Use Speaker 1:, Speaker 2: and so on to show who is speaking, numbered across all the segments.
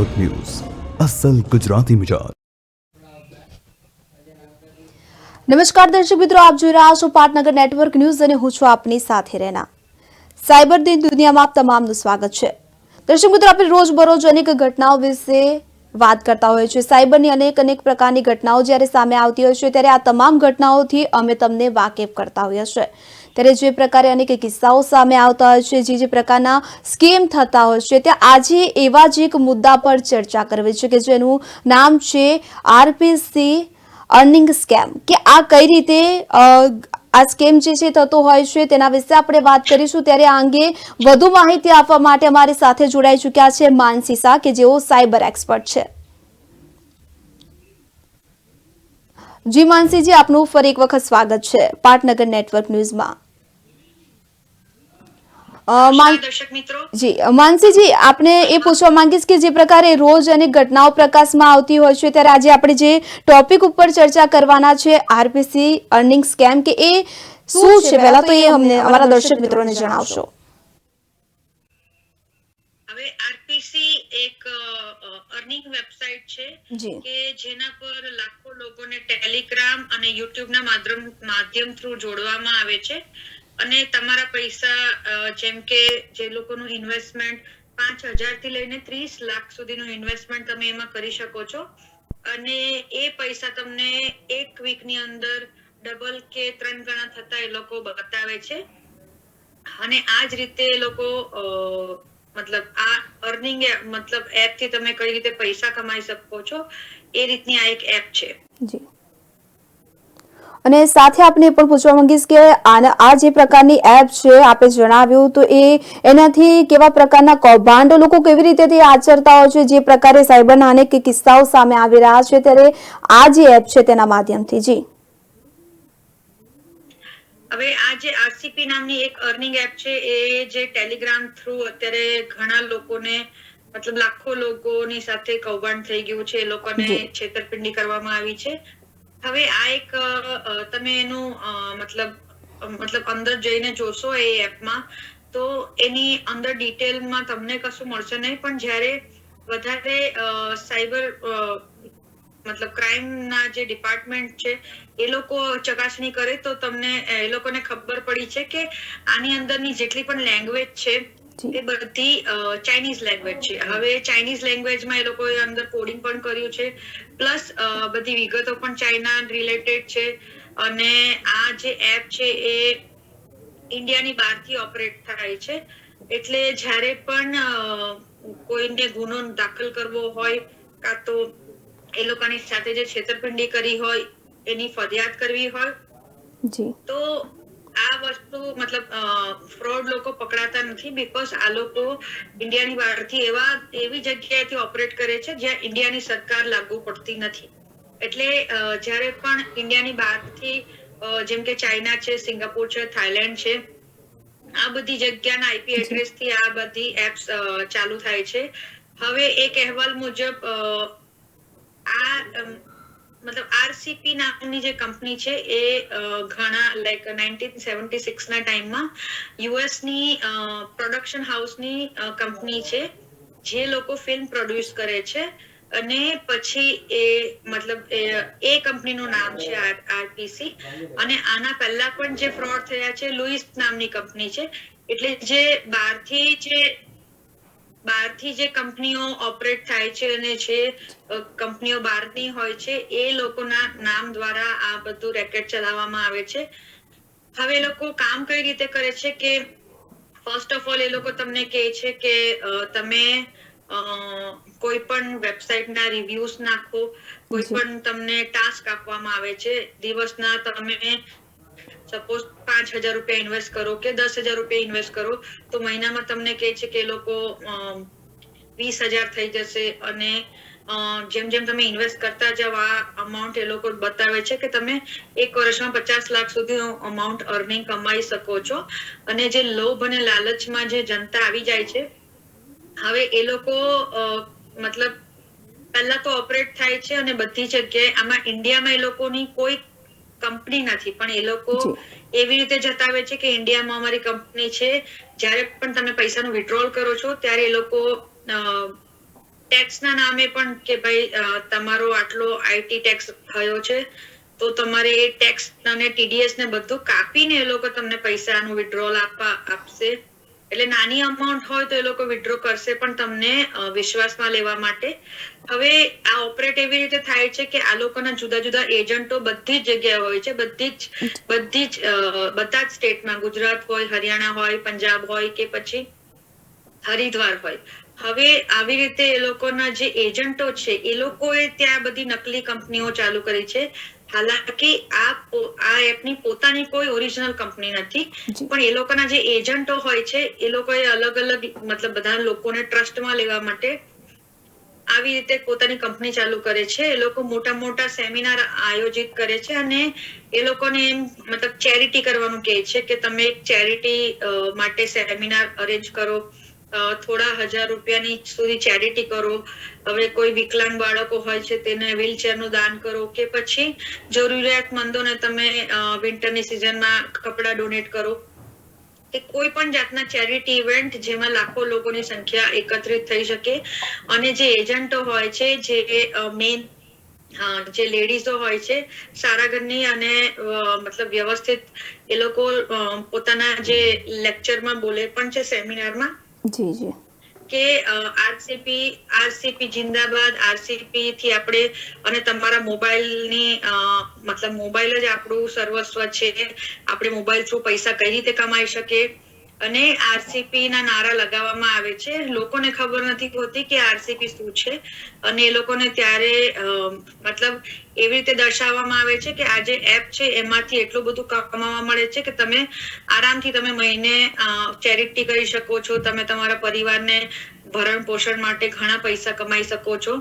Speaker 1: Network news અસલ ગુજરાતી મિજાજ।
Speaker 2: નમસ્કાર દર્શક મિત્રો, આપ જોઈ રહ્યા છો પાટનગર નેટવર્ક ન્યૂઝ અને હું છું આપની સાથે રહેના। સાયબર દી દુનિયામાં આપ તમામનું સ્વાગત છે। દર્શક મિત્રો, આપણે રોજબરોજ અનેક ઘટનાઓ વિશે વાત કરતા હોઈએ છીએ। સાયબરની અનેક પ્રકારની ઘટનાઓ જ્યારે સામે આવતી હોય છે ત્યારે આ તમામ ઘટનાઓથી અમે તમને વાકેફ કરતા હોઈએ છીએ। ત્યારે જે પ્રકારે અનેક કિસ્સાઓ સામે આવતા હોય છે, જે પ્રકારના સ્કેમ થતા હોય છે, ત્યાં આજે એવા જ એક મુદ્દા પર ચર્ચા કરવી છે કે જેનું નામ છે આરપીસી अर्निंग स्केम કે આ કઈ રીતે આ સ્કેમ જે છે થતો હોય છે તેના વિશે આપણે વાત કરીશું। ત્યારે આ અંગે વધુ માહિતી આપવા માટે અમારી સાથે જોડાઈ ચૂક્યા છે માનસી શાહ કે જેઓ સાયબર એક્સપર્ટ છે। જી માનસીજી, આપનું ફરી એક વખત સ્વાગત છે પાટનગર નેટવર્ક ન્યૂઝમાં। જી માનસીજી, આપને એ પૂછવા માંગીશ કે જે પ્રકારે રોજ અનેક ઘટનાઓ પ્રકાશમાં આવતી હોય છે ત્યારે આજે આપણે જે ટોપિક ઉપર ચર્ચા કરવાના છે આરપીસી अर्निंग સ્કેમ કે એ શું છે, પહેલા તો એ અમને અમારા દર્શક મિત્રોને જણાવશો।
Speaker 3: હવે આરપીસી એક અર્નિંગ વેબસાઇટ છે કે જેના પર લાખો લોકોને ટેલિગ્રામ અને યુટ્યુબ ના માધ્યમ થ્રુ જોડવામાં આવે છે અને તમારા પૈસા જેમ કે જે લોકોનું ઇન્વેસ્ટમેન્ટ 5,000 થી લઈને 30 લાખ સુધીનું ઇન્વેસ્ટમેન્ટ તમે એમાં કરી શકો છો અને એ પૈસા તમને એક વીકની અંદર ડબલ કે 3 ગણા થતા એ લોકો બતાવે છે અને આ જ રીતે એ લોકો મતલબ આ અર્નિંગ મતલબ એપ થી તમે કઈ રીતે પૈસા કમાઈ શકો છો એ રીતની આ એક એપ છે।
Speaker 2: જી, અને સાથે આપણે પણ પૂછવા માંગીશ કે આ જે પ્રકારની એપ છે આપે જણાવ્યું તો એનાથી કેવા પ્રકારના કૌભાંડો લોકો કેવી રીતે આચરતા હોય છે, જે પ્રકારે સાયબરના અનેક કિસ્સાઓ સામે આવી રહ્યા છે ત્યારે આ જે એપ છે તેના માધ્યમથી। જી,
Speaker 3: હવે આ જે આરસીપી નામની એક અર્નિંગ એપ છે એ જે ટેલિગ્રામ થ્રુ અત્યારે ઘણા લોકોને મતલબ લાખો લોકોની સાથે કૌભાંડ થઈ ગયું છે, એ લોકોને છેતરપિંડી કરવામાં આવી છે। હવે આ એક તમે એનું મતલબ અંદર જઈને જોશો એ એપમાં તો એની અંદર ડિટેલમાં તમને કશું મળશે નહીં, પણ જ્યારે વધારે સાયબર મતલબ ક્રાઇમ ના જે ડિપાર્ટમેન્ટ છે એ લોકો ચકાસણી કરે તો તમને એ લોકોને ખબર પડી છે કે આની અંદરની જેટલી પણ લેંગ્વેજ છે એ બધી ચાઇનીઝ લેંગ્વેજ છે। હવે ચાઇનીઝ લેંગ્વેજમાં એ લોકોએ અંદર કોડિંગ પણ કર્યું છે, પ્લસ બધી વિગતો પણ ચાઇના રિલેટેડ છે અને આ જે એપ છે એ ઇન્ડિયાની બહારથી ઓપરેટ થાય છે। એટલે જ્યારે પણ કોઈને ગુનો દાખલ કરવો હોય કાં તો એ લોકોની સાથે જે છેતરપિંડી કરી હોય એની ફરિયાદ કરવી હોય તો આ વસ્તુ મતલબ ફ્રોડ લોકો પકડાતા નથી, બીકોઝ આ લોકો ઇન્ડિયાની બહારથી એવી જગ્યાએથી ઓપરેટ કરે છે જ્યાં ઇન્ડિયાની સરકાર લાગુ પડતી નથી। એટલે જ્યારે પણ ઇન્ડિયાની બહારથી જેમ કે ચાઇના છે, સિંગાપુર છે, થાઈલેન્ડ છે, આ બધી જગ્યાના આઈપી એડ્રેસ થી આ બધી એપ્સ ચાલુ થાય છે। હવે એક અહેવાલ મુજબ આ મતલબ આરસીપી નામની જે કંપની છે એ ઘણા લાઈક 1976 ના ટાઈમમાં યુએસ ની પ્રોડક્શન હાઉસની કંપની છે જે લોકો ફિલ્મ પ્રોડ્યુસ કરે છે અને પછી એ મતલબ એ કંપનીનું નામ છે આરપીસી અને આના પહેલા પણ જે ફ્રોડ થયા છે લુઈસ નામની કંપની છે। એટલે જે બહારથી જે કંપનીઓ ઓપરેટ થાય છે અને જે કંપનીઓ બહારની હોય છે એ લોકોના નામ દ્વારા આ બધું રેકેટ ચલાવવામાં આવે છે। હવે એ લોકો કામ કઈ રીતે કરે છે કે ફર્સ્ટ ઓફ ઓલ એ લોકો તમને કહે છે કે તમે કોઈ પણ વેબસાઇટના રિવ્યુઝ નાખો, કોઈ પણ તમને ટાસ્ક આપવામાં આવે છે, દિવસના તમે સપોઝ 5,000 રૂપિયા ઇન્વેસ્ટ કરો કે 10,000 રૂપિયા ઇન્વેસ્ટ કરો તો મહિનામાં તમને કહે છે કે એ લોકો 20,000 થઈ જશે અને જેમ જેમ તમે ઇન્વેસ્ટ કરતા જાવ આ અમાઉન્ટ એ લોકો બતાવે છે કે તમે એક વર્ષમાં 50 લાખ સુધીનું અમાઉન્ટ અર્નિંગ કમાઈ શકો છો। અને જે લોભ અને લાલચમાં જે જનતા આવી જાય છે, હવે એ લોકો મતલબ પહેલા તો ઓપરેટ થાય છે અને બધી જગ્યાએ આમાં ઇન્ડિયામાં એ લોકોની કોઈ કંપની નથી, પણ એ લોકો એવી રીતે જતાવે છે કે ઇન્ડિયામાં અમારી કંપની છે। જ્યારે પણ તમે પૈસાનું વિથડ્રોલ કરો છો ત્યારે એ લોકો ટેક્સના નામે પણ કે ભાઈ તમારો આટલો આઈટી ટેક્સ થયો છે તો તમારે એ ટેક્સ અને ટીડીએસ ને બધું કાપીને એ લોકો તમને પૈસાનું વિડ્રોલ આપશે. એટલે નાની અમાઉન્ટ હોય તો એ લોકો વિડ્રો કરશે પણ તમને વિશ્વાસમાં લેવા માટે. હવે આ ઓપરેટ એવી રીતે થાય છે કે આ લોકોના જુદા જુદા એજન્ટો બધી જ જગ્યાએ હોય છે, બધા જ સ્ટેટમાં, ગુજરાત હોય, હરિયાણા હોય, પંજાબ હોય કે પછી હરિદ્વાર હોય. હવે આવી રીતે એ લોકોના જે એજન્ટો છે એ લોકોએ ત્યાં બધી નકલી કંપનીઓ ચાલુ કરી છે. હાલાકી આ એપની પોતાની કોઈ ઓરિજિનલ કંપની નથી, પણ એ લોકોના જે એજન્ટો હોય છે એ લોકોએ અલગ અલગ મતલબ બધા લોકોને ટ્રસ્ટમાં લેવા માટે આવી રીતે પોતાની કંપની ચાલુ કરે છે. એ લોકો મોટા મોટા સેમિનાર આયોજિત કરે છે અને એ લોકોને એમ મતલબ ચેરિટી કરવાનું કહે છે કે તમે એક ચેરિટી માટે સેમિનાર અરેન્જ કરો, થોડા હજાર રૂપિયાની સુધી ચેરિટી કરો. હવે કોઈ વિકલાંગ બાળકો હોય છે તેને વ્હીલચેર નું દાન કરો કે પછી જરૂરિયાતમંદોને તમે વિન્ટરની સિઝનમાં કપડા ડોનેટ કરો કે કોઈ પણ જાતના ચેરિટી ઇવેન્ટ જેમાં લાખો લોકોની સંખ્યા એકત્રિત થઈ શકે. અને જે એજન્ટો હોય છે, જે મેઇન જે લેડીઝો હોય છે સારા ઘરની અને મતલબ વ્યવસ્થિત, એ લોકો પોતાના જે લેક્ચરમાં બોલે પણ છે સેમિનારમાં કે આરસીપી જિંદાબાદ, આરસીપી થી આપણે અને તમારા મોબાઈલની મતલબ મોબાઈલ જ આપણું સર્વસ્વ છે, આપણે મોબાઈલ થ્રુ પૈસા કઈ રીતે કમાઈ શકે અને આરસીપી ના નારા લગાવવામાં આવે છે. લોકોને ખબર નથી હોતી કે આરસીપી શું છે અને એ લોકોને ત્યારે મતલબ એવી રીતે દર્શાવવામાં આવે છે કે આ જે એપ છે એમાંથી એટલું બધું કમાવા મળે છે કે તમે આરામથી તમે મહિને ચેરિટી કરી શકો છો, તમે તમારા પરિવારને ભરણ પોષણ માટે ઘણા પૈસા કમાઈ શકો છો.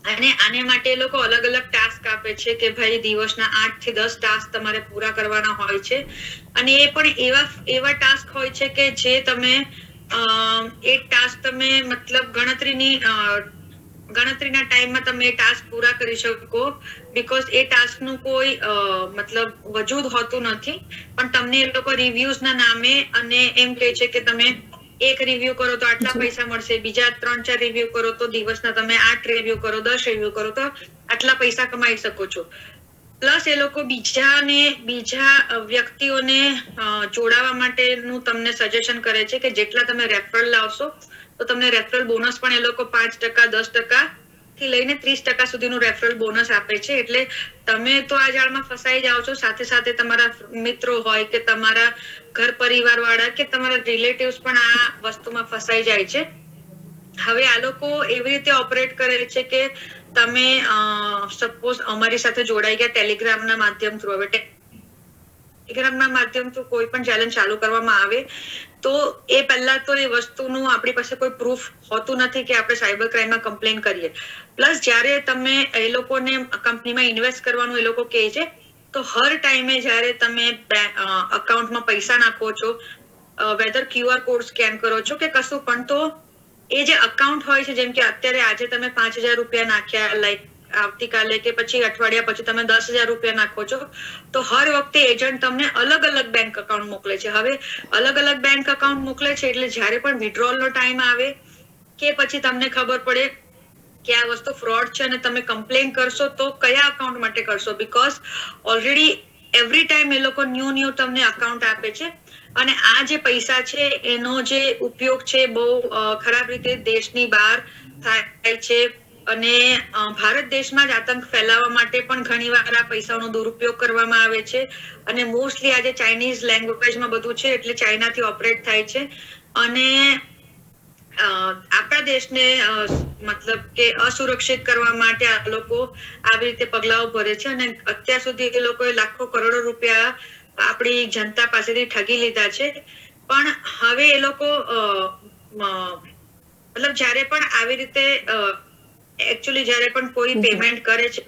Speaker 3: અને આને માટે એ લોકો અલગ અલગ ટાસ્ક આપે છે કે ભાઈ દિવસના 8 થી 10 ટાસ્ક તમારે પૂરા કરવાના હોય છે. અને એ પણ એવા ટાસ્ક હોય છે કે જે તમે એક ટાસ્ક તમે મતલબ ગણતરીના ટાઈમમાં તમે એ ટાસ્ક પૂરા કરી શકો, બીકોઝ એ ટાસ્ક નું કોઈ મતલબ વજૂદ હોતું નથી. પણ તમને એ લોકો રિવ્યુઝ ના નામે અને એમ કહે છે કે તમે એક રિવ્યુ કરો તો આટલા પૈસા મળશે, બીજા 3-4 રિવ્યુ કરો તો દિવસના તમે 8 રિવ્યુ કરો, 10 રિવ્યુ કરો તો આટલા પૈસા કમાઈ શકો છો. પ્લસ એ લોકો બીજા વ્યક્તિઓને જોડાવા માટેનું તમને સજેશન કરે છે કે જેટલા તમે રેફરલ લાવશો તો તમને રેફરલ બોનસ પણ એ લોકો 5%, 10% થી લઈને 30% સુધીનું રેફરલ બોનસ આપે છે. એટલે તમે તો આ જાળમાં ફસાઈ જાઓ છો, સાથે સાથે તમારા મિત્રો હોય કે તમારા ઘર પરિવાર વાળા કે તમારા રિલેટિવ્સ પણ આ વસ્તુમાં ફસાઈ જાય છે. હવે આ લોકો એવી રીતે ઓપરેટ કરે છે કે તમે સપોઝ અમારી સાથે જોડાઈ ગયા ટેલિગ્રામના માધ્યમ થ્રુ. હવે ટેલિગ્રામના માધ્યમ થ્રુ કોઈ પણ ચેલેન્જ ચાલુ કરવામાં આવે તો એ પહેલા તો એ વસ્તુનું આપણી પાસે કોઈ પ્રૂફ હોતું નથી કે આપણે સાયબર ક્રાઇમમાં કમ્પ્લેન કરીએ. પ્લસ જ્યારે તમે એ લોકોને કંપનીમાં ઇન્વેસ્ટ કરવાનું એ લોકો કહે છે તો હર ટાઈમે જ્યારે તમે અકાઉન્ટમાં પૈસા નાખો છો, વેધર QR કોડ સ્કેન કરો છો કે કશું પણ, તો એ જે અકાઉન્ટ હોય છે, જેમ કે અત્યારે આજે તમે 5,000 રૂપિયા નાખ્યા, લાઈક આવતીકાલે કે પછી અઠવાડિયા પછી તમે 10,000 રૂપિયા નાખો છો, તો હર વખતે એજન્ટ તમને અલગ અલગ બેંક અકાઉન્ટ મોકલે છે. હવે અલગ અલગ બેંક અકાઉન્ટ મોકલે છે એટલે જ્યારે પણ વિડ્રોલ નો ટાઈમ આવે કે પછી તમને ખબર પડે કે આ વસ્તુ ફ્રોડ છે અને તમે કમ્પ્લેન કરશો તો કયા અકાઉન્ટ માટે કરશો, બીકોઝ ઓલરેડી એવરી ટાઈમ એ લોકો ન્યૂ તમને અકાઉન્ટ આપે છે. અને આ જે પૈસા છે એનો જે ઉપયોગ છે બહુ ખરાબ રીતે દેશની બહાર થાય છે અને ભારત દેશમાં જ આતંક ફેલાવવા માટે પણ ઘણી વાર આ પૈસાનો દુરુપયોગ કરવામાં આવે છે. અને મોસ્ટલી આજે ચાઇનીઝ લેંગ્વેજમાં બધું છે એટલે ચાઇનાથી ઓપરેટ થાય છે અને આપણા દેશને મતલબ કે અસુરક્ષિત કરવા માટે આ લોકો આવી રીતે પગલાઓ ભરે છે. અને અત્યાર સુધી એ લોકોએ લાખો કરોડો રૂપિયા આપણી જનતા પાસેથી ઠગી લીધા છે. પણ હવે એ લોકો મતલબ જ્યારે પણ આવી રીતે એકચ્યુઅલી જ્યારે પણ કોઈ પેમેન્ટ કરે છે,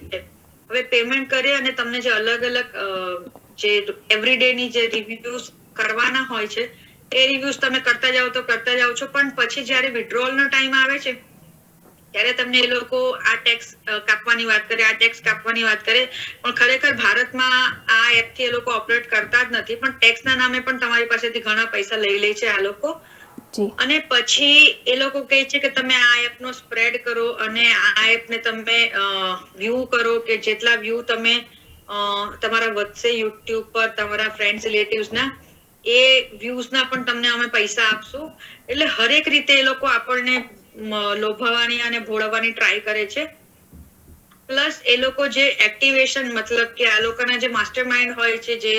Speaker 3: હવે પેમેન્ટ કરે અને તમને જે અલગ અલગ જે એવરીડે ની જે રિવ્યુઝ કરવાના હોય છે એ રિવ્યુઝ તમે કરતા જાઓ છો, પણ પછી જ્યારે વિડ્રોલ નો ટાઈમ આવે છે ત્યારે તમને એ લોકો આ ટેક્સ કાપવાની વાત કરે, પણ ખરેખર ભારતમાં આ એપથી એ લોકો ઓપરેટ કરતા જ નથી, પણ ટેક્સના નામે પણ તમારી પાસેથી ઘણા પૈસા લઈ લે છે આ લોકો. અને પછી એ લોકો કહે છે કે તમે આ એપનો સ્પ્રેડ કરો અને આ એપને તમે વ્યૂ કરો કે જેટલા વ્યૂ તમે તમારા વધશે યુટ્યુબ પર તમારા ફ્રેન્ડ્સ રિલેટિવ્સના એ વ્યૂઝના પણ તમને અમે પૈસા આપશું. એટલે હરેક રીતે એ લોકો આપણને લોભાવવાની અને ભોળવવાની ટ્રાય કરે છે. પ્લસ એ લોકો જે એક્ટિવેશન મતલબ કે આ લોકોના જે માસ્ટર માઇન્ડ હોય છે જે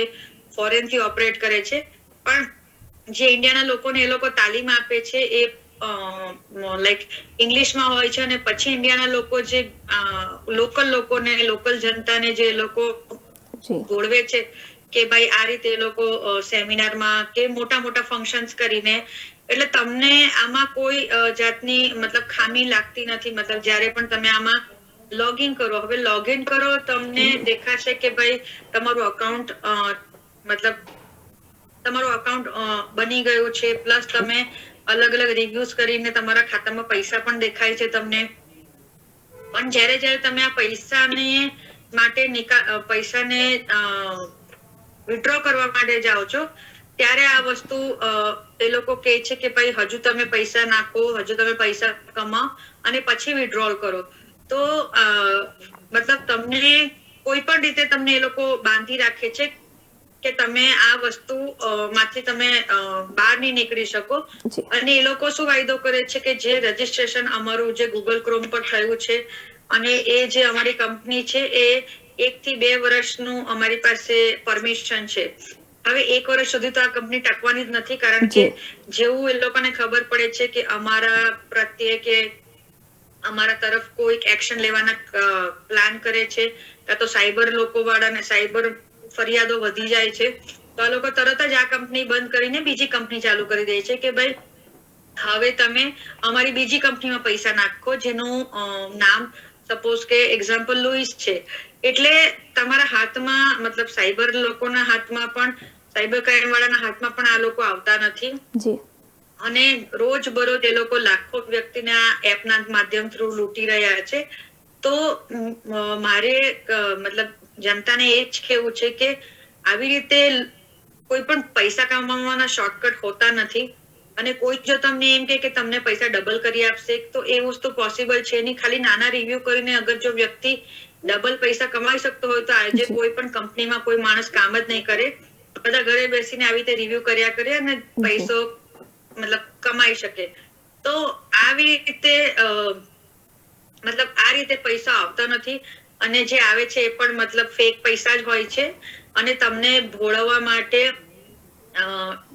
Speaker 3: ફોરેન થી ઓપરેટ કરે છે, પણ જે ઇન્ડિયાના લોકોને એ લોકો તાલીમ આપે છે એ લાઈક ઇંગ્લિશમાં હોય છે અને પછી ઇન્ડિયાના લોકો જે લોકલ લોકોને લોકલ જનતાને જે લોકો ભોળવે છે કે ભાઈ આ રીતે એ લોકો સેમિનારમાં કે મોટા મોટા ફંક્શન્સ કરીને, એટલે તમને આમાં કોઈ જાતની મતલબ ખામી લાગતી નથી. મતલબ જ્યારે પણ તમે આમાં લોગિન કરો, હવે લોગિન કરો તમને દેખાશે કે ભાઈ તમારું અકાઉન્ટ મતલબ તમારું અકાઉન્ટ બની ગયું છે, પ્લસ તમે અલગ અલગ રિવ્યુઝ કરીને તમારા ખાતામાં પૈસા પણ દેખાય છે તમને. પણ જ્યારે તમે આ પૈસાને વિથડ્રો કરવા માટે જાઓ છો ત્યારે આ વસ્તુ એ લોકો કહે છે કે ભાઈ હજુ તમે પૈસા નાખો, હજુ તમે પૈસા કમાઓ અને પછી વિથડ્રોલ કરો. તો મતલબ તમને કોઈ પણ રીતે તમને એ લોકો બાંધી રાખે છે કે તમે આ વસ્તુ માંથી તમે બહાર નહીં નીકળી શકો. અને એ લોકો શું વાયદો કરે છે કે જે રજીસ્ટ્રેશન અમારું જે ગૂગલ ક્રોમ પર થયું છે અને એ જે અમારી કંપની છે એ 1 થી 2 વર્ષનું અમારી પાસે પરમિશન છે. હવે 1 વર્ષ સુધી તો આ કંપની ટકવાની જ નથી, કારણ કે જેવું એ લોકોને ખબર પડે છે કે અમારા પ્રત્યે કે અમારા તરફ કોઈક એક્શન લેવાના પ્લાન કરે છે, કાં તો સાયબર લોકો વાળાને સાયબર ફરિયાદો વધી જાય છે, તો આ લોકો તરત જ આ કંપની બંધ કરીને બીજી કંપની ચાલુ કરી દે છે કે ભાઈ હવે તમે અમારી બીજી કંપનીમાં પૈસા નાખો જેનું નામ સપોઝ કે એક્ઝામ્પલ લુઈસ છે. એટલે તમારા હાથમાં મતલબ સાયબર લોકોના હાથમાં પણ, સાયબર ક્રાઇમ વાળાના હાથમાં પણ આ લોકો આવતા નથી. અને રોજ બરોજ એ લોકો લાખો વ્યક્તિને આ એપના માધ્યમ થ્રુ લૂંટી રહ્યા છે. તો મારે મતલબ જનતાને એ જ કહેવું છે કે આવી રીતે કોઈ પણ પૈસા કમાવાના શોર્ટકટ હોતા નથી. અને કોઈ જો તમને એમ કે તમને પૈસા ડબલ કરી આપશે તો એ વસ્તુ પોસિબલ છે નહીં. ખાલી નાના રિવ્યુ કરીને અગર જો વ્યક્તિ ડબલ પૈસા કમાઈ શકતો હોય તો આજે કોઈ પણ કંપનીમાં કોઈ માણસ કામ જ નહીં કરે. બધા ઘરે બેસીને આવી રીતે રિવ્યુ કર્યા કરે અને પૈસો મતલબ કમાઈ શકે. તો આવી રીતે મતલબ આ રીતે પૈસા આવતા નથી. અને જે આવે છે એ પણ મતલબ ફેક પૈસા જ હોય છે. અને તમને ભોળવવા માટે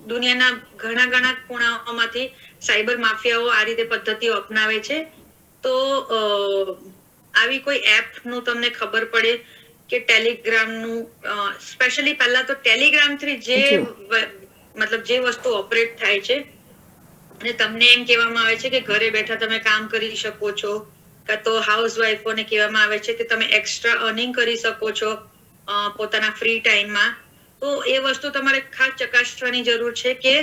Speaker 3: દુનિયાના ઘણા ઘણા ખૂણાઓમાંથી સાયબર માફિયાઓ આ રીતે પદ્ધતિઓ અપનાવે છે. તો આવી કોઈ એપ નું તમને ખબર પડે કે ટેલિગ્રામ નું સ્પેશિયલી પહેલા તો ટેલિગ્રામ થી જે મતલબ જે વસ્તુ ઓપરેટ થાય છે અને તમને એમ કહેવામાં આવે છે કે ઘરે બેઠા તમે કામ કરી શકો છો, કાં તો હાઉસવાઈફોને કહેવામાં આવે છે કે તમે એક્સ્ટ્રા અર્નિંગ કરી શકો છો પોતાના ફ્રી ટાઈમમાં. તો એ વસ્તુ તમારે ખાસ ચકાસવાની જરૂર છે કે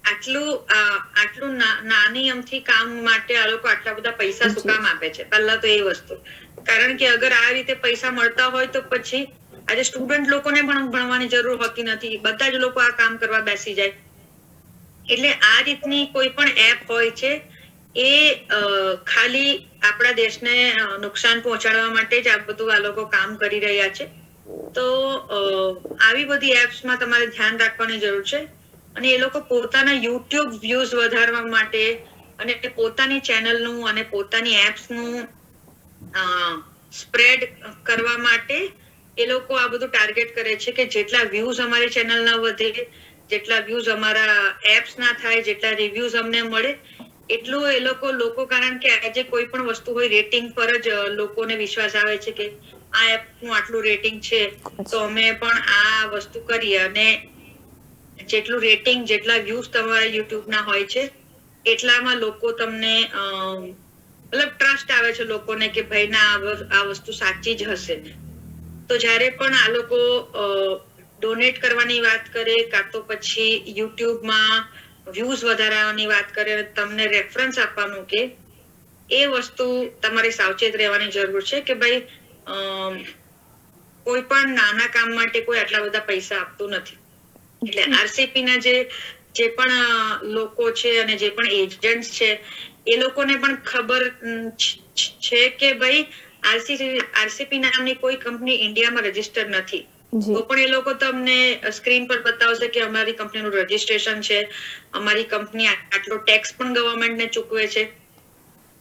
Speaker 3: આટલું નાની અમથી કામ માટે આ લોકો આટલા બધા પૈસા શું કામ આપે છે. પહેલા તો એ વસ્તુ, કારણ કે અગર આ રીતે પૈસા મળતા હોય તો પછી આજે સ્ટુડન્ટ લોકોને પણ ભણવાની જરૂર હોતી નથી, બધા જ લોકો આ કામ કરવા બેસી જાય. એટલે આ રીતની કોઈ પણ એપ હોય છે એ ખાલી આપણા દેશને નુકસાન પહોંચાડવા માટે જ આ બધું આ લોકો કામ કરી રહ્યા છે. તો આવી બધી એપ્સમાં તમારે ધ્યાન રાખવાની જરૂર છે. અને એ લોકો પોતાના યુટ્યુબ વ્યૂઝ વધારવા માટે અને પોતાની ચેનલનું અને પોતાની એપ્સનું સ્પ્રેડ કરવા માટે એ લોકો આ બધું ટાર્ગેટ કરે છે કે જેટલા વ્યૂઝ અમારી ચેનલના વધે, જેટલા વ્યૂઝ અમારા એપ્સ ના થાય, જેટલા રિવ્યુઝ અમને મળે એટલું એ લોકો કારણ કે આજે કોઈ પણ વસ્તુ હોય રેટિંગ પર જ લોકોને વિશ્વાસ આવે છે કે આ એપનું આટલું રેટિંગ છે તો અમે પણ આ વસ્તુ કરીએ. અને જેટલું રેટિંગ, જેટલા વ્યૂઝ તમારા યુટ્યુબ ના હોય છે એટલામાં લોકો તમને મતલબ ટ્રસ્ટ આવે છે લોકોને કે ભાઈ ના આ વસ્તુ સાચી જ હશે. તો જ્યારે પણ આ લોકો ડોનેટ કરવાની વાત કરે કાં તો પછી યુટ્યુબમાં વ્યૂઝ વધારવાની વાત કરે, તમને રેફરન્સ આપવાનું કે એ વસ્તુ તમારે સાવચેત રહેવાની જરૂર છે કે ભાઈ કોઈ પણ નાના કામ માટે કોઈ આટલા બધા પૈસા આપતું નથી. એટલે આરસીપી ના જે જે પણ લોકો છે અને જે પણ એજન્ટ્સ છે એ લોકોને પણ ખબર છે કે ભાઈ આરસીપી નામની કોઈ કંપની ઇન્ડિયામાં રજીસ્ટર નથી. તો પણ એ લોકો તમને સ્ક્રીન પર બતાવશે કે અમારી કંપનીનું રજીસ્ટ્રેશન છે, અમારી કંપની આટલો ટેક્સ પણ ગવર્મેન્ટને ચૂકવે છે.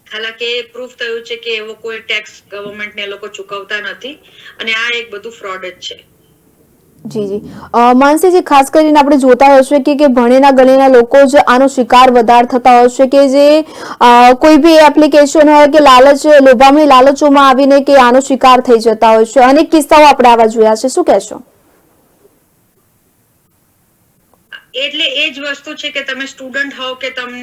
Speaker 3: હાલાકી પ્રૂફ થયું છે કે એવો કોઈ ટેક્સ ગવર્મેન્ટને એ લોકો ચૂકવતા નથી અને આ એક બધું ફ્રોડ જ છે.
Speaker 2: જી જી માનસીજી, ખાસ કરીને આપણે જોતા હોય છે કે ભણેલા ગણેલા લોકો જ આનો શિકાર વધારે થતા હોય છે કે જે કોઈ બી એપ્લિકેશન હોય કે લાલચ લોભામણી લાલચોમાં આવીને કે આનો શિકાર થઈ જતા હોય છે. અનેક કિસ્સાઓ આપણે આવા જોયા છે, શું કહેશો?
Speaker 3: એટલે એ જ વસ્તુ છે કે તમે સ્ટુડન્ટ હોવ કે તમે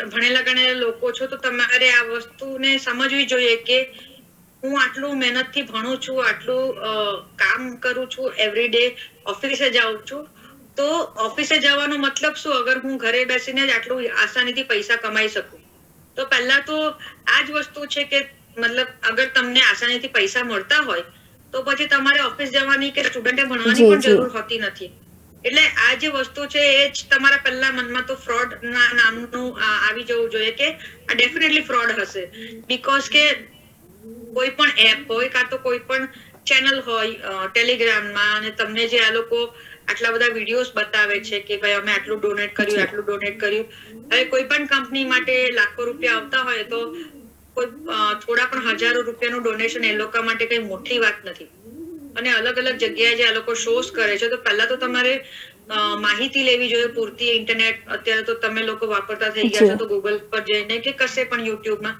Speaker 3: ભણેલા ગણેલા લોકો છો, તો તમારે આ વસ્તુને સમજવી જોઈએ કે હું આટલું મહેનતથી ભણું છું, આટલું કામ કરું છું, એવરીડે ઓફિસે જાઉં છું, તો ઓફિસે જવાનો મતલબ શું અગર હું ઘરે બેસીને જ આટલું આસાનીથી પૈસા કમાઈ શકું? તો પહેલા તો આ જ વસ્તુ છે કે મતલબ અગર તમને આસાનીથી પૈસા મળતા હોય તો પછી તમારે ઓફિસ જવાની કે સ્ટુડન્ટે ભણવાની પણ જરૂર હોતી નથી. એટલે આ જે વસ્તુ છે એ જ તમારા પહેલા મનમાં તો ફ્રોડ ના નામનું આવી જવું જોઈએ કે આ ડેફિનેટલી ફ્રોડ હશે. બીકોઝ કે કોઈ પણ એપ હોય કાં તો કોઈ પણ ચેનલ હોય ટેલિગ્રામમાં અને તમને જે આ લોકો આટલા બધા વિડીયોઝ બતાવે છે કે ભાઈ અમે આટલું ડોનેટ કર્યું, આટલું ડોનેટ કર્યું. હવે કોઈ પણ કંપની માટે લાખો રૂપિયા આવતા હોય તો કોઈ થોડા પણ હજારો રૂપિયાનું ડોનેશન એ લોકો માટે કઈ મોટી વાત નથી. અને અલગ અલગ જગ્યાએ જે આ લોકો શોઝ કરે છે તો પહેલા તો તમારે માહિતી લેવી જોઈએ પૂરતી. ઇન્ટરનેટ અત્યારે તો તમે લોકો વાપરતા થઈ ગયા છો, તો ગૂગલ પર જઈને કે કશે પણ યુટ્યુબમાં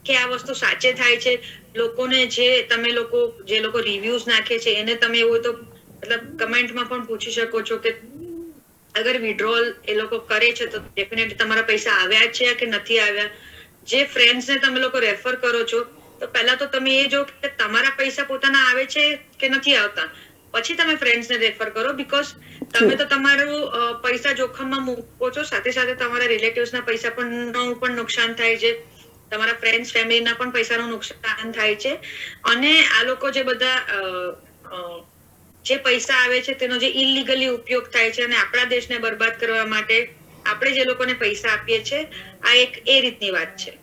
Speaker 3: કે આ વસ્તુ સાચે થાય છે. લોકોને જે તમે લોકો જે લોકો રિવ્યુઝ નાખે છે એને તમે એવું તો મતલબ કમેન્ટમાં પણ પૂછી શકો છો કે અગર વિડ્રોલ એ લોકો કરે છે તો ડેફિનેટલી તમારા પૈસા આવ્યા છે કે નથી આવ્યા. જે ફ્રેન્ડ્સને તમે લોકો રેફર કરો છો તો પહેલા તો તમે એ જો કે તમારા પૈસા પોતાના આવે છે કે નથી આવતા, પછી તમે ફ્રેન્ડ્સને રેફર કરો. બીકોઝ તમે તો તમારું પૈસા જોખમમાં મૂકો છો, સાથે સાથે તમારા રિલેટિવ્સના પૈસા પણ નુકસાન થાય છે, તમારા ફ્રેન્ડ્સ ફેમિલીના પણ પૈસાનું નુકસાન થાય છે. અને આ લોકો જે બધા જે પૈસા આવે છે તેનો જે ઇલીગલી ઉપયોગ થાય છે અને આપણા દેશને બરબાદ કરવા માટે આપણે જે લોકોને પૈસા આપીએ છીએ, આ એક એ રીતની વાત છે.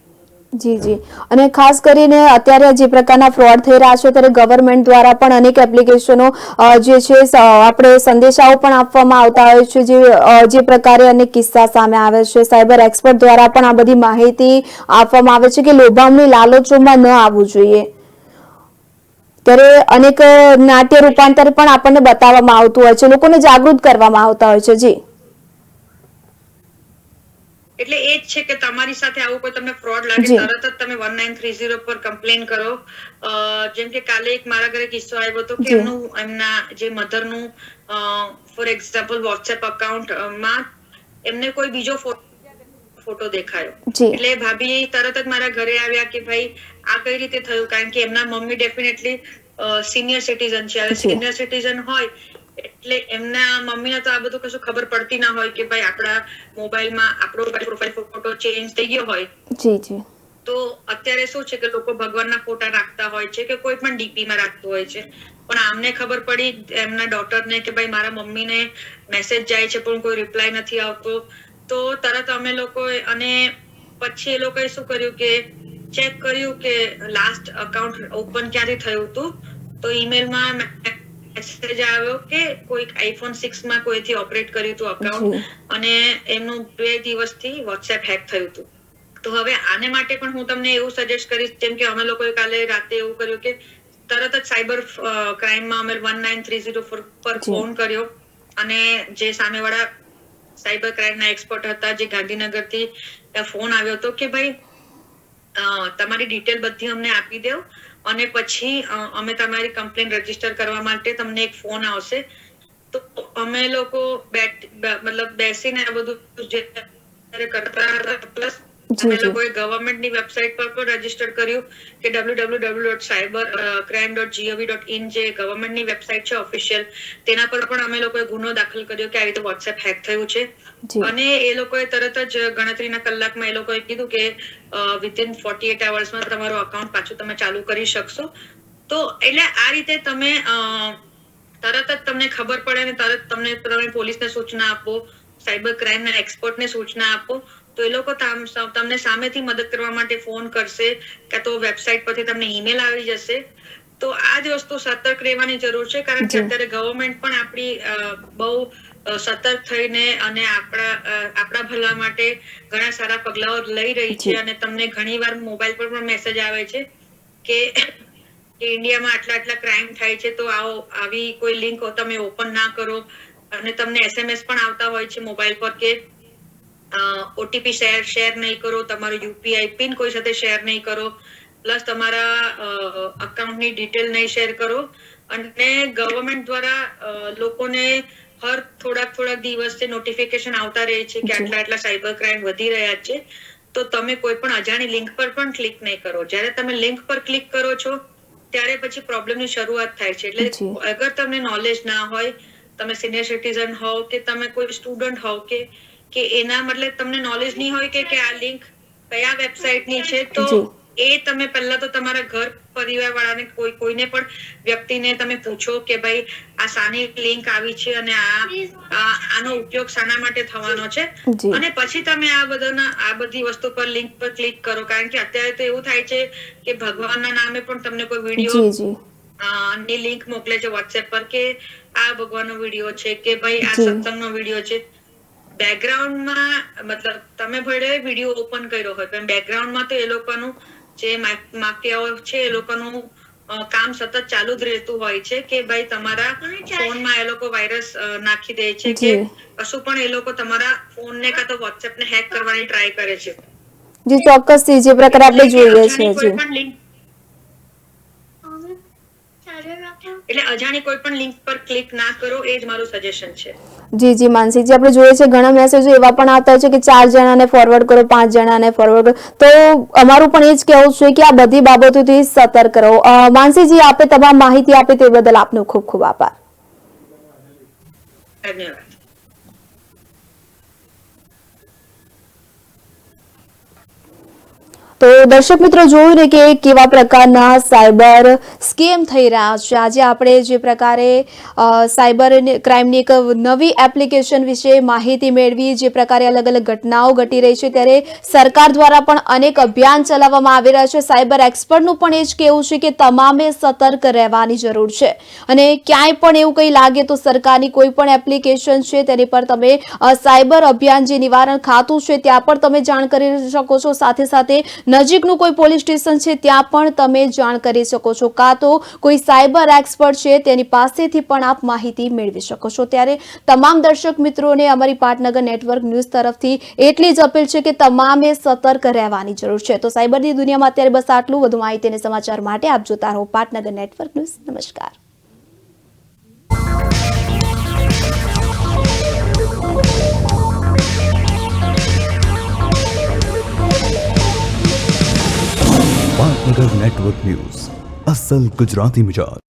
Speaker 2: જી જી, અને ખાસ કરીને અત્યારે જે પ્રકારના ફ્રોડ થઈ રહ્યા છે ત્યારે ગવર્મેન્ટ દ્વારા પણ અનેક એપ્લિકેશનો જે છે આપણે સંદેશાઓ પણ આપવામાં આવતા હોય છે જે પ્રકારે અનેક કિસ્સા સામે આવે છે. સાયબર એક્સપર્ટ દ્વારા પણ આ બધી માહિતી આપવામાં આવે છે કે લોભામણી લાલચોમાં ન આવવું જોઈએ. ત્યારે અનેક નાટ્ય રૂપાંતર પણ આપણને બતાવવામાં આવતું હોય છે, લોકોને જાગૃત કરવામાં આવતા હોય છે. જી,
Speaker 3: એટલે એ જ છે કે તમારી સાથે આવું કોઈ તમને ફ્રોડ લાગે તરત જ તમે 1930 પર કમ્પ્લેન કરો. જેમ કે કાલે એક મારા ઘરે કિસ્સો આવ્યો હતો કે એમના જે મધરનું ફોર એક્ઝામ્પલ વોટ્સએપ અકાઉન્ટમાં એમને કોઈ બીજો ફોટો દેખાયો. એટલે ભાભી તરત જ મારા ઘરે આવ્યા કે ભાઈ આ કઈ રીતે થયું, કારણ કે એમના મમ્મી ડેફિનેટલી સિનિયર સિટીઝન છે. હવે સિનિયર સિટીઝન હોય એટલે એમના મમ્મીને તો આ બધું કશું ખબર પડતી ના હોય કે ભાઈ આપણા મોબાઈલમાં આપણો પ્રોફાઇલ ફોટો ચેન્જ થઈ ગયો હોય.
Speaker 2: જી જી,
Speaker 3: તો અત્યારે શું છે કે લોકો ભગવાનના ફોટા રાખતા હોય છે કે કોઈ પણ ડીપીમાં રાખતું હોય છે. પણ આમને ખબર પડી એમના ડોટરને કે ભાઈ મારા મમ્મીને મેસેજ જાય છે પણ કોઈ રિપ્લાય નથી આવતો. તો તરત અમે લોકોએ અને પછી એ લોકોએ શું કર્યું કે ચેક કર્યું કે લાસ્ટ અકાઉન્ટ ઓપન ક્યાંથી થયું હતું. તો ઈમેલમાં મેસેજ આવ્યો કે કોઈ આઈફોન 6 માં કોઈથી ઓપરેટ કર્યું હતું અકાઉન્ટ અને એમનું 2 દિવસથી વોટ્સએપ હેક થયું હતું. તો હવે આને માટે પણ હું તમને એવું સજેસ્ટ કરીશ, જેમ કે અમે લોકોએ કાલે રાતે એવું કર્યું કે તરત જ સાયબર ક્રાઇમમાં અમે 1930 પર ફોન કર્યો અને જે સામેવાળા સાયબર ક્રાઇમના એક્સપર્ટ હતા જે ગાંધીનગરથી ફોન આવ્યો હતો કે ભાઈ તમારી ડિટેલ બધી અમને આપી દો અને પછી અમે તમારી કમ્પ્લેન રજીસ્ટર કરવા માટે તમને એક ફોન આવશે. તો અમે લોકો મતલબ બેસીને આ બધું જે કરતા પ્લસ અમે લોકોએ ગવર્મેન્ટની વેબસાઇટ પર પણ રજીસ્ટર કર્યું કે www.cybercrime.gov.in જે ગવર્મેન્ટની વેબસાઇટ છે ઓફિશિયલ, તેના પર પણ અમે લોકોએ ગુનો દાખલ કર્યો કે આવી રીતે વોટ્સએપ હેક થયું છે. અને એ લોકોએ તરત જ ગણતરીના કલાકમાં એ લોકોએ કીધું કે વિધિન 48 અવર્સમાં તમારું અકાઉન્ટ પાછું તમે ચાલુ કરી શકશો. તો એટલે આ રીતે તમે તરત જ તમને ખબર પડે ને તરત તમે પોલીસને સૂચના આપો સાયબર ક્રાઇમના એક્સપર્ટને સૂચના આપો તો એ લોકો તમને સામેથી મદદ કરવા માટે ફોન કરશે કે તો વેબસાઇટ પરથી તમને ઈમેલ આવી જશે. તો આ જ વસ્તુ સતર્ક રહેવાની જરૂર છે, કારણ કે અત્યારે ગવર્મેન્ટ પણ આપણી બહુ સતર્ક થઈને અને આપણા ભલા માટે ઘણા સારા પગલાઓ લઈ રહી છે. અને તમને ઘણીવાર મોબાઈલ પર પણ મેસેજ આવે છે કે ઇન્ડિયામાં આટલા ક્રાઇમ થાય છે, તો આવી કોઈ લિંક તમે ઓપન ના કરો. અને તમને SMS પણ આવતા હોય છે મોબાઈલ પર કે ઓટીપી શેર નહીં કરો, તમારું યુપીઆઈ પિન કોઈ સાથે શેર નહીં કરો, પ્લસ તમારા અકાઉન્ટની ડિટેલ નહીં શેર કરો. અને ગવર્મેન્ટ દ્વારા લોકોને હર થોડાક દિવસે નોટિફિકેશન આવતા રહે છે કે આટલા સાયબર ક્રાઇમ વધી રહ્યા છે. તો તમે કોઈ પણ અજાણી લિંક પર પણ ક્લિક નહીં કરો. જ્યારે તમે લિંક પર ક્લિક કરો છો ત્યારે પછી પ્રોબ્લેમની શરૂઆત થાય છે. એટલે અગર તમને નોલેજ ના હોય, તમે સિનિયર સિટીઝન હોવ કે તમે કોઈ સ્ટુડન્ટ હોવ કે એના મતલબ તમને નોલેજ નહીં હોય કે આ લિંક કયા વેબસાઇટની છે, તો એ તમે પહેલા તો તમારા ઘર પરિવાર વાળાને કોઈને પણ વ્યક્તિને તમે પૂછો કે ભાઈ આ સાની લિંક આવી છે અને આનો ઉપયોગ શાના માટે થવાનો છે. અને પછી તમે આ બધી વસ્તુ પર લિંક પર ક્લિક કરો. કારણ કે અત્યારે તો એવું થાય છે કે ભગવાનના નામે પણ તમને કોઈ વિડીયો ની લિંક મોકલે છે વોટ્સએપ પર કે આ ભગવાનનો વિડીયો છે કે ભાઈ આ સત્સંગનો વિડીયો છે. બેકગ્રાઉન્ડમાં મતલબ તમે ભલે વિડીયો ઓપન કર્યો હોય પણ બેકગ્રાઉન્ડમાં તો એ લોકોનું જે માફિયાઓ છે એ લોકોનું કામ સતત ચાલુ જ રહેતું હોય છે કે ભાઈ તમારા ફોનમાં એ લોકો વાયરસ નાખી દે છે કે કશું પણ એ લોકો તમારા ફોનને કાં તો વોટ્સએપને હેક કરવાની ટ્રાય કરે છે.
Speaker 2: જી ચોક્કસથી જે પ્રકારે આપણે જોઈએ છે
Speaker 3: એટલે અજાણી કોઈ પણ લિંક પર ક્લિક ના કરો, એ જ મારું સજેશન છે.
Speaker 2: જી માનસીજી, આપણે જોઈએ છે ઘણા મેસેજો એવા પણ આવતા હોય છે કે 4 જણાને ફોરવર્ડ કરો, 5 જણાને ફોરવર્ડ કરો. તો અમારું પણ એ જ કહેવું છે કે આ બધી બાબતોથી સતર્ક રહો. માનસીજી, આપે તમામ માહિતી આપી તે બદલ આપનો ખૂબ ખૂબ આભાર.
Speaker 3: ધન્યવાદ.
Speaker 2: તો દર્શક મિત્રો, જોયું ને કે કેવા પ્રકારના સાયબર સ્કેમ થઈ રહ્યા છે. આજે આપણે જે પ્રકારે સાયબર ક્રાઇમની એક નવી એપ્લિકેશન વિશે માહિતી મેળવી, જે પ્રકારે અલગ અલગ ઘટનાઓ ઘટી રહી છે, ત્યારે સરકાર દ્વારા પણ અનેક અભિયાન ચલાવવામાં આવી રહ્યા છે. સાયબર એક્સપર્ટનું પણ એ જ કહેવું છે કે તમામે સતર્ક રહેવાની જરૂર છે અને ક્યાંય પણ એવું કંઈ લાગે તો સરકારની કોઈ પણ એપ્લિકેશન છે તેની પર તમે સાયબર અભિયાન જે નિવારણ ખાતું છે ત્યાં પણ તમે જાણ કરી શકો છો. સાથે સાથે નજીકનું કોઈ પોલીસ સ્ટેશન છે ત્યાં પણ તમે જાણ કરી શકો છો, કાં તો કોઈ સાયબર એક્સપર્ટ છે તેની પાસેથી પણ આપ માહિતી મેળવી શકો છો. ત્યારે તમામ દર્શક મિત્રોને અમારી પાટનગર નેટવર્ક ન્યૂઝ તરફથી એટલી જ અપીલ છે કે તમામે સતર્ક રહેવાની જરૂર છે. તો સાયબરની દુનિયામાં અત્યારે બસ આટલું. વધુ માહિતી અને સમાચાર માટે આપ જોતા રહો પાટનગર નેટવર્ક ન્યૂઝ. નમસ્કાર.
Speaker 1: पाटनगर नेटवर्क न्यूज, असल गुजराती मिजाज.